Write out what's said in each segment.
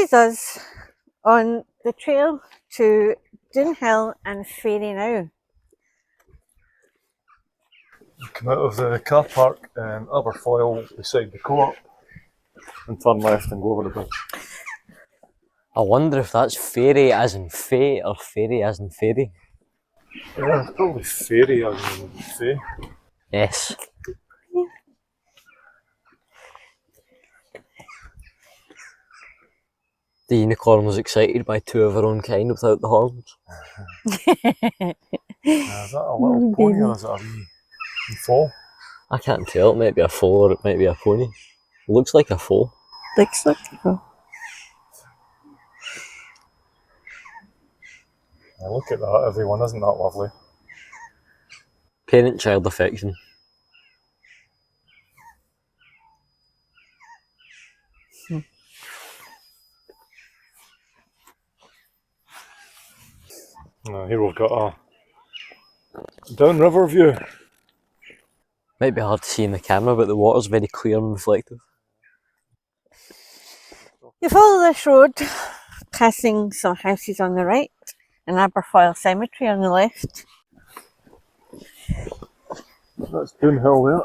is us on the trail to Doon and Fairy Knowe. Come out of the car park in Aberfoyle beside the co-op and turn left and go over the bridge. I wonder if that's fairy as in fae or fairy as in fairy. Yeah, it's probably fairy as in fae. Yes. The unicorn was excited by two of her own kind without the horns. Is that a little pony or is it a wee foal? I can't tell, it might be a foal or it might be a pony. It looks like a foal. Looks like a Look at that, everyone, isn't that lovely? Parent-child affection. Here we've got a downriver view. Might be hard to see in the camera, but the water's very clear and reflective. You follow this road, passing some houses on the right, and Aberfoyle Cemetery on the left. That's Doon there.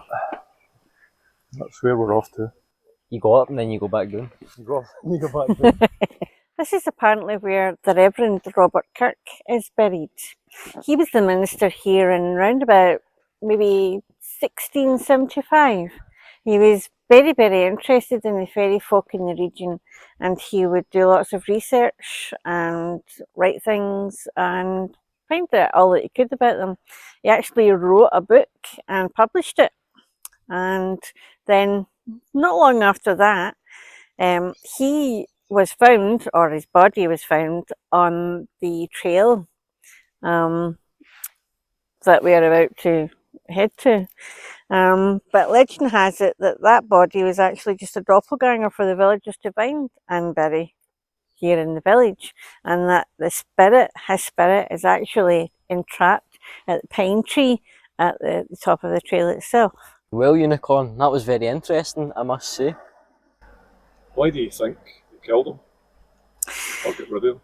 That's where we're off to. You go up and then you go back down. You go back down. This is apparently where the Reverend Robert Kirk is buried. He was the minister here in round about maybe 1675. He was very, very interested in the fairy folk in the region, and he would do lots of research and write things and find out all that he could about them. He actually wrote a book and published it, and then not long after that he was found, or his body was found, on the trail that we are about to head to. But legend has it that that body was actually just a doppelganger for the villagers to find and bury here in the village, and that his spirit is actually entrapped at the pine tree at the top of the trail itself. Well, unicorn, that was very interesting, I must say. Why do you think they killed him? Or get rid of him?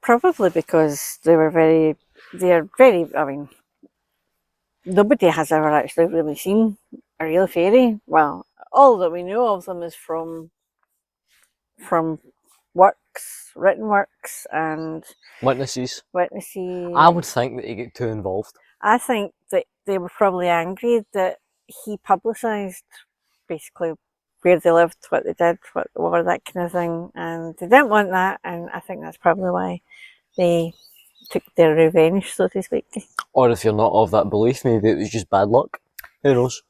Probably because they're very, I mean, nobody has ever actually really seen a real fairy. Well, all that we know of them is from works, written works and Witnesses. I would think that he get too involved. I think that they were probably angry that he publicised basically where they lived, what they did, what they were, that kind of thing, and they didn't want that, and I think that's probably why they took their revenge, so to speak. Or if you're not of that belief, maybe it was just bad luck. Who knows?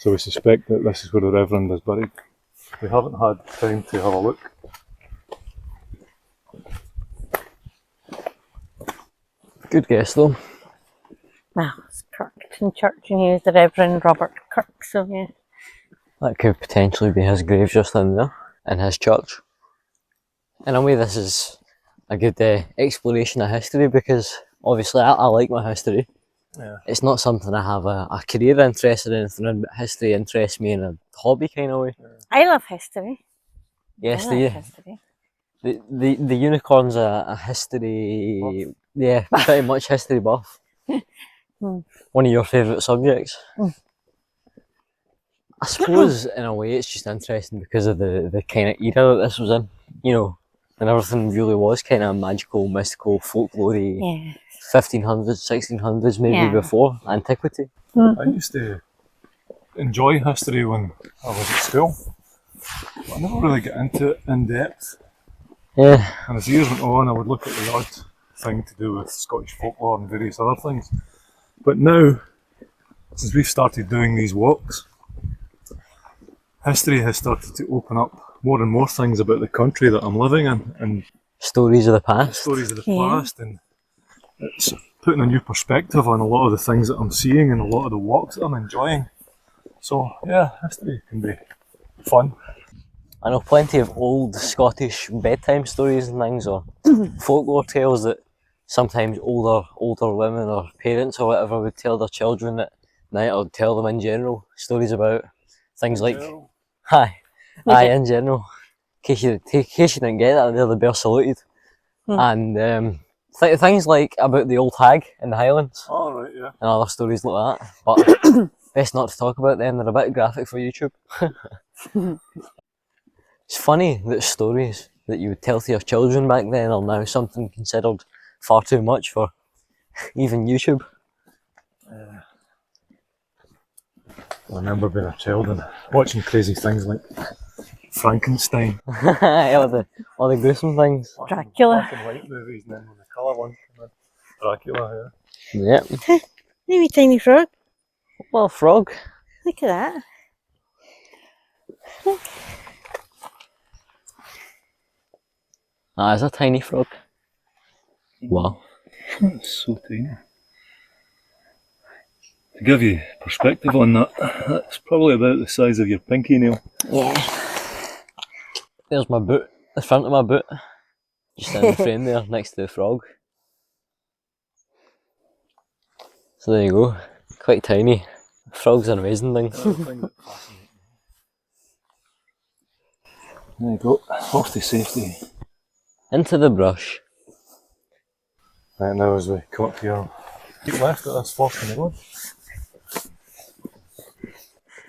So we suspect that this is where the Reverend is buried. We haven't had time to have a look. Good guess though. Well, it's Kirkton Church and he was the Reverend Robert Kirk, so yeah. That could potentially be his grave just in there, in his church. In a way, this is a good exploration of history, because obviously I like my history. Yeah. It's not something I have a career interest in, anything in, but history interests me in a hobby kind of way. Yeah. I love history. Yes, do you? History. The unicorn's a history buff. Yeah, pretty much history buff. One of your favourite subjects. I suppose in a way it's just interesting because of the kind of era that this was in, you know, and everything really was kind of magical, mystical, folklore-y, 1500s, 1600s, maybe before antiquity. I used to enjoy history when I was at school, but I never really got into it in depth. Yeah. And as years went on, I would look at the odd thing to do with Scottish folklore and various other things. But now, since we've started doing these walks, history has started to open up more and more things about the country that I'm living in, and stories of the past. And it's putting a new perspective on a lot of the things that I'm seeing and a lot of the walks that I'm enjoying. So yeah, history can be fun. I know plenty of old Scottish bedtime stories and things, or folklore tales that sometimes older women or parents or whatever would tell their children at night, or tell them in general, stories about things in general. in case you didn't get that, they're the bear saluted. And things like about the old hag in the Highlands. All right, yeah. And other stories like that. But best not to talk about them, they're a bit graphic for YouTube. It's funny that stories that you would tell to your children back then are now something considered far too much for even YouTube. I remember being a child and watching crazy things like Frankenstein. all the gruesome things. Dracula. Black and white movies, and then when the colour ones come in. Dracula, Yep. Maybe tiny frog. Well, frog. Look at that. That is a tiny frog. Wow. yeah. It's so tiny. To give you perspective on that, that's probably about the size of your pinky nail. Yeah. There's my boot, the front of my boot. Just in the frame there, next to the frog. So there you go. Quite tiny. Frog's an amazing thing. There you go. Off to safety. Into the brush. Right now as we come up here, keep left at this fork in the road.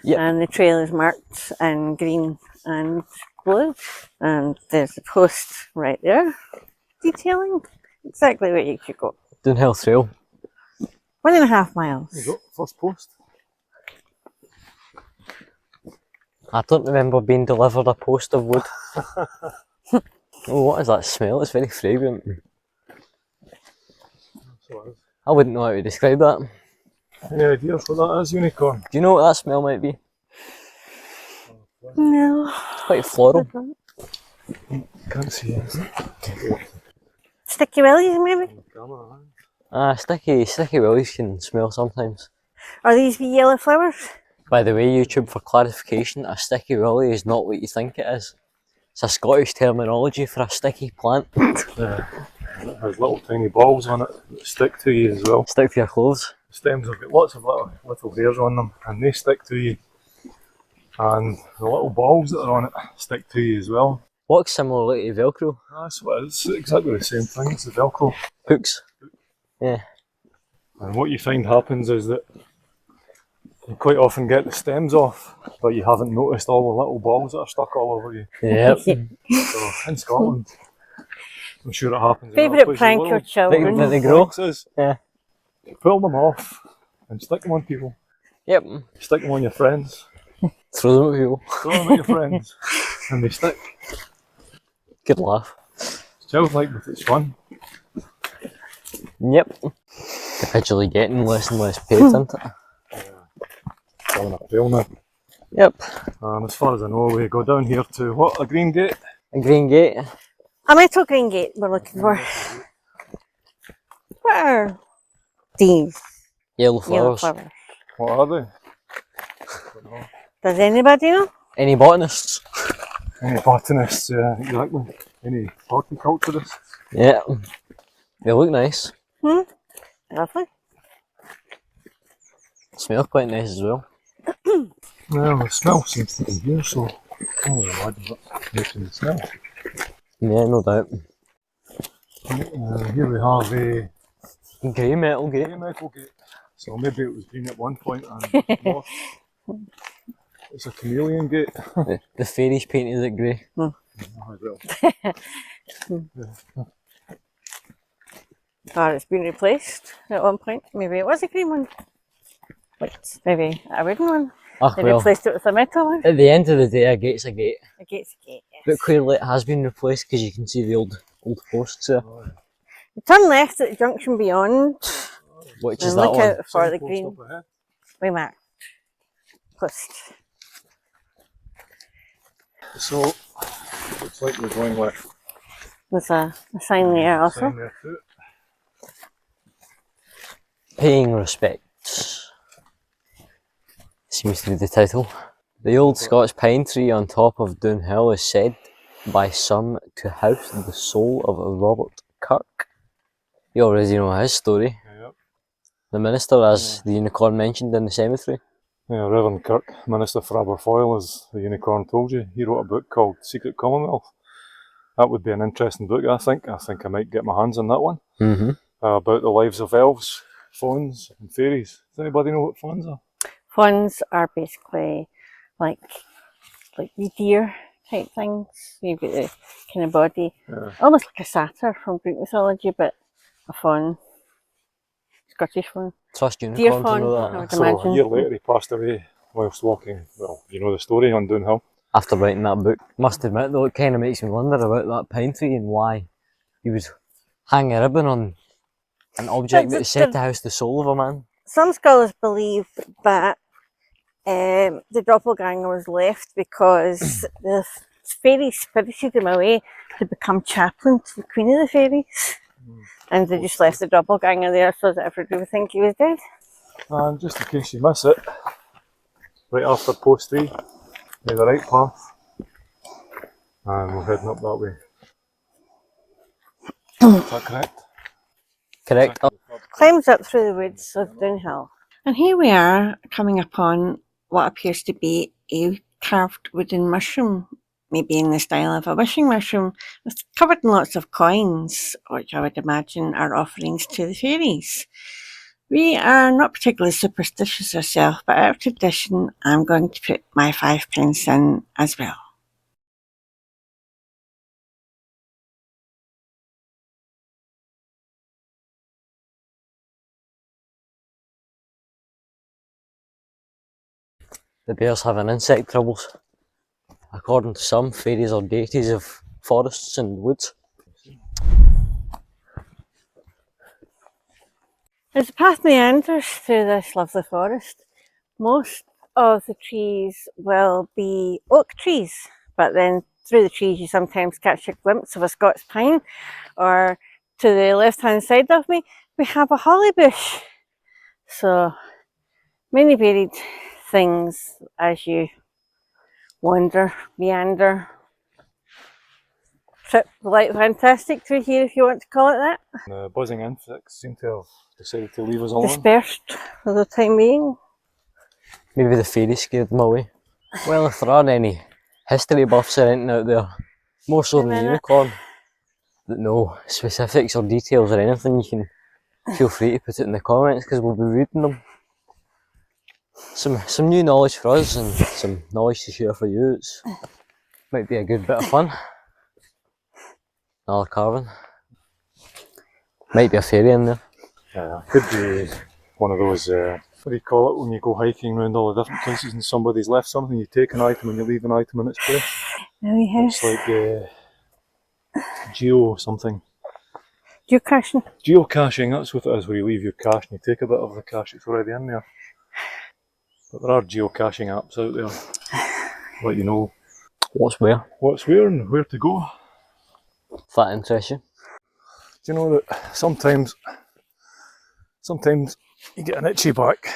Yep. And the trail is marked in green and blue. And there's a post right there detailing exactly where you should go. Doonhill Trail. 1.5 miles. There you go, first post. I don't remember being delivered a post of wood. Oh, what is that smell? It's very fragrant. I wouldn't know how to describe that. Any ideas what that is, Unicorn? Do you know what that smell might be? No. It's quite floral. Can't see it. Sticky willies, maybe? Sticky willies can smell sometimes. Are these wee yellow flowers? By the way, YouTube, for clarification, a sticky willy is not what you think it is. It's a Scottish terminology for a sticky plant. It has little tiny balls on it that stick to you as well. Stick to your clothes. The stems have got lots of little hairs on them and they stick to you. And the little balls that are on it stick to you as well. Works similarly to Velcro. That's what it is. It's exactly the same thing as the Velcro. Hooks. Yeah. And what you find happens is that you quite often get the stems off, but you haven't noticed all the little balls that are stuck all over you. Yep. So in Scotland, I'm sure it happens. Favourite prank your children? That they grow. Yeah. You pull them off and stick them on people. Yep. Stick them on your friends. Throw them at people. Throw them at your friends. And they stick. Good laugh. It's childlike, but it's fun. Yep. Gradually getting less and less paid, isn't it? On a trail now. Yep. And as far as I know, we go down here to what? A green gate? A green gate. A metal green gate we're looking for. What are these Yellow yellow flowers. flowers? What are they? Does anybody know? Any botanists? Any botanists, yeah, exactly. Any horticulturists? Yeah. They look nice. Lovely. Smell quite nice as well. Well, the smell seems to be here, so I can't really imagine what's making the smell. Yeah, no doubt. Here we have a Grey metal gate. grey metal gate. So maybe it was green at one point and lost. It's a chameleon gate. The fairies painted it grey. Oh, well. Or it's been replaced at one point. Maybe it was a green one. But maybe a wooden one. Ah, They well, replaced it with a metal one. at the end of the day, a gate's a gate. A gate's a gate, yes. But clearly it has been replaced because you can see the old posts there. You turn left at the junction beyond Which and is that look one? out for the Signpost green up ahead. we marked post. So, looks like we're going left. There's a sign there also. Sign there too. Paying respects. Seems to be the title. The old Scots pine tree on top of Doon Hill is said by some to house the soul of Robert Kirk. You already know his story. Yep. The minister, as the unicorn mentioned in the cemetery. Yeah, Reverend Kirk, Minister for Aberfoyle, as the unicorn told you, he wrote a book called Secret Commonwealth. That would be an interesting book, I think. I think I might get my hands on that one. Mm-hmm. About the lives of elves, fauns, and fairies. Does anybody know what fauns are? Fauns are basically like the deer type things. You've got the kind of body, almost like a satyr from Greek mythology, but a faun, Scottish faun. Trust Deer unicorn to faun, know I that. would So imagine. a year later he passed away whilst walking, well, you know the story, on Doon Hill. After writing that book, must admit though, it kind of makes me wonder about that pine tree and why he would hang a ribbon on an object that is said to house the soul of a man. Some scholars believe that the doppelganger was left because the fairies spirited him away to become chaplain to the Queen of the Fairies. And they just left the doppelganger there so that everybody would think he was dead. And just in case you miss it, right after post 3, we're the right path. And we're heading up that way. Is that correct? Correct. Climbs up through the woods of Doon Hill. And here we are coming upon what appears to be a carved wooden mushroom, maybe in the style of a wishing mushroom, with covered in lots of coins, which I would imagine are offerings to the fairies. We are not particularly superstitious ourselves, but out of tradition, I'm going to put my 5 pence in as well. The bears having insect troubles. According to some, fairies are deities of forests and woods. As the path meanders through this lovely forest, most of the trees will be oak trees, but then through the trees you sometimes catch a glimpse of a Scots pine, or to the left hand side of me we have a holly bush. So many varied things as you wander, meander, trip like fantastic through here, if you want to call it that. The buzzing insects seem to have decided to leave us alone. Dispersed for the time being. Maybe the fairies scared them away. Well, if there are any history buffs or anything out there, more so than the unicorn, that know specifics or details or anything, you can feel free to put it in the comments because we'll be reading them. Some new knowledge for us and some knowledge to share for you. It might be a good bit of fun. Another carving. Might be a fairy in there. Yeah, could be one of those, what do you call it, when you go hiking around all the different places and somebody's left something, you take an item and you leave an item in its place. Oh yes. It's like geo something. Geocaching. Geocaching, that's what it is, where you leave your cache and you take a bit of the cache that's already in there. But there are geocaching apps out there. Let you know what's where and where to go. If that interests you. Do you know that sometimes you get an itchy back?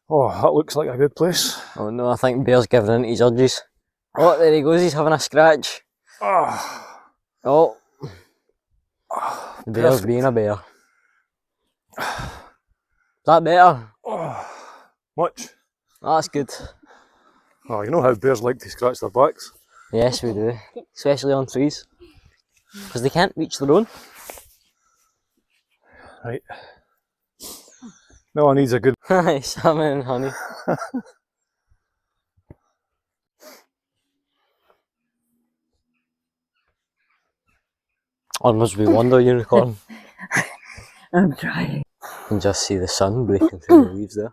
Oh, that looks like a good place. Oh no, I think Bear's giving in to his urges. Oh, there he goes, he's having a scratch. Oh. The bear's being a bear. Is that better? Much. That's good. Oh, you know how bears like to scratch their backs? Yes, we do. Especially on trees. Because they can't reach their own. Right. No one needs a good... Salmon and honey. Onwards we wander, unicorn. I'm trying. You can just see the sun breaking through the leaves there.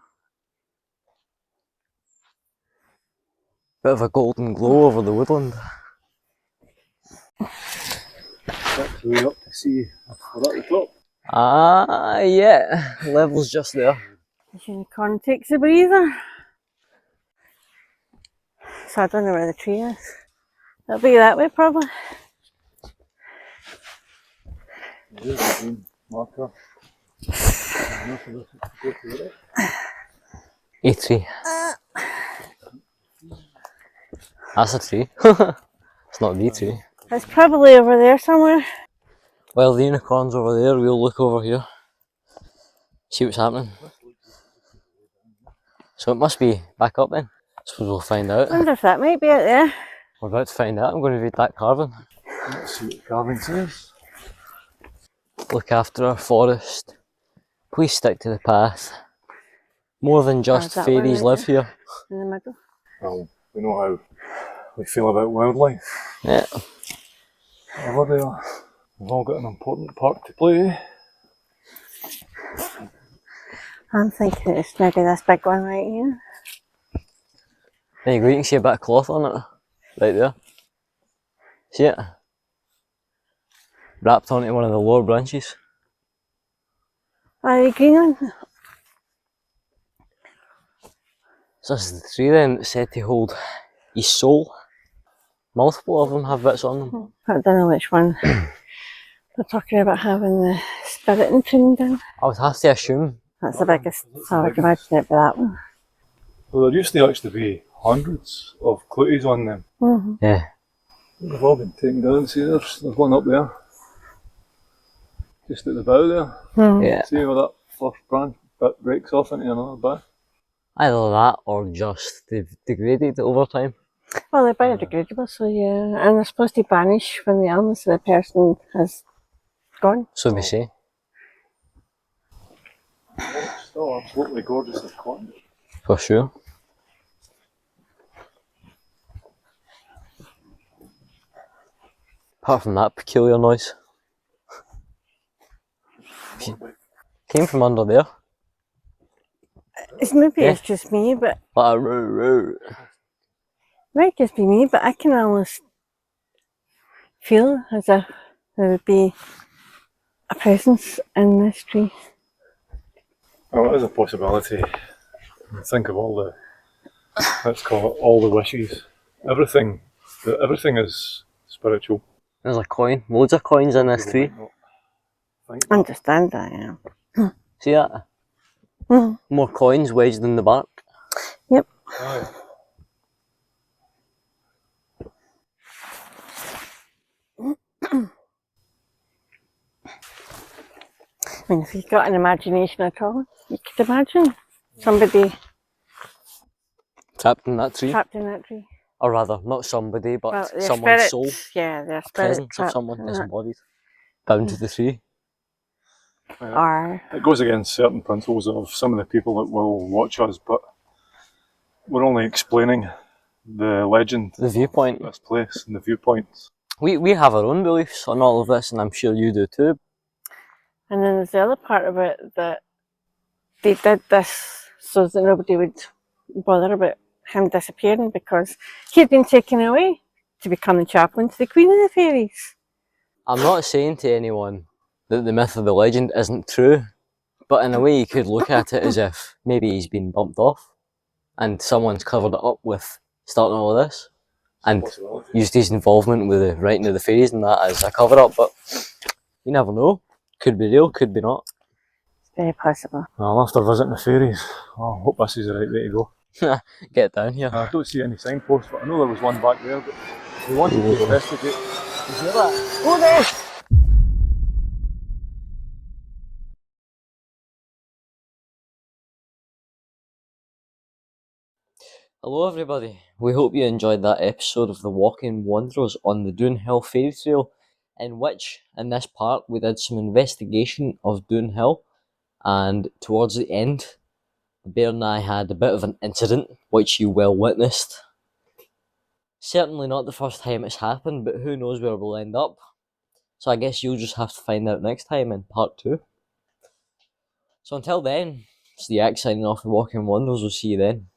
Bit of a golden glow over the woodland. That's way up to see if we're at the top. Ah, yeah. Level's just there. The unicorn takes a breather. So I don't know where the tree is. It'll be that way probably. There's the green marker. A tree. That's a tree. It's not the tree. It's probably over there somewhere. Well, the unicorn's over there, we'll look over here. See what's happening. So it must be back up then. Suppose we'll find out. I wonder if that might be it there. We're about to find out. I'm going to read that carving. Let's see what the carving says. Look after our forest. Please stick to the path. More than just that fairies one right live here. in the middle. Well, we know how we feel about wildlife. Yeah. Whatever they are, we've all got an important part to play. I'm thinking it's maybe this big one right here. There you go, you can see a bit of cloth on it. Right there. See it? Wrapped onto one of the lower branches. The green one? So this is the tree then that's said to hold his soul. Multiple of them have bits on them. I don't know which one. They're talking about having the spirit entombed in. I would have to assume. That's the biggest, so I would imagine it be that one. Well, there used to actually be hundreds of cluties on them. Mm-hmm. Yeah. They've all been taken down. See, there's one up there. Just at the bow there. Mm-hmm. Yeah. See where that first branch bit breaks off into another bit? Either that or just they've degraded over time. Well, they're biodegradable, so yeah. And they're supposed to vanish when the illness of the person has gone. So they say. Still absolutely gorgeous as cotton. For sure. Apart from that peculiar noise. Came from under there. Maybe Yeah. it's just me, but Like a roo roo. might just be me, but I can almost feel as if there would be a presence in this tree. Well, it is a possibility. Think of all the, let's call it all the wishes. Everything is spiritual. There's a coin. Loads of coins in this tree. Think I understand that, yeah. See that? Mhm. More coins wedged in the bark. Yep. Aye. I mean, if you've got an imagination at all, you could imagine somebody Trapped in that tree. trapped in that tree. Or rather, not somebody, but Well, their someone's spirit, soul. yeah, their A spirit presence of trapped someone in that. disembodied. Bound to the tree. Or It goes against certain principles of some of the people that will watch us, but we're only explaining the legend The viewpoint. of this place and the viewpoints. We have our own beliefs on all of this, and I'm sure you do too. and then there's the other part of it that they did this so that nobody would bother about him disappearing because he'd been taken away to become the chaplain to the Queen of the Fairies. I'm not saying to anyone that the myth of the legend isn't true, but in a way you could look at it as if maybe he's been bumped off and someone's covered it up with starting all of this and used his involvement with the writing of the fairies and that as a cover up, but you never know. Could be real, could be not. Very possible. Well, after visiting the fairies, I hope this is the right way to go. Get down here. I don't see any signposts, but I know there was one back there, but we wanted to investigate. You hear that? Oh no! Hello everybody, we hope you enjoyed that episode of The Walking Wanderers on the Doon Hill Fairy Trail, in which, in this part, we did some investigation of Doon Hill, and towards the end, the bear and I had a bit of an incident, which you well witnessed. Certainly not the first time it's happened, but who knows where we'll end up. So I guess you'll just have to find out next time in part 2. So until then, it's the Axe signing off The Walking Wanderers, we'll see you then.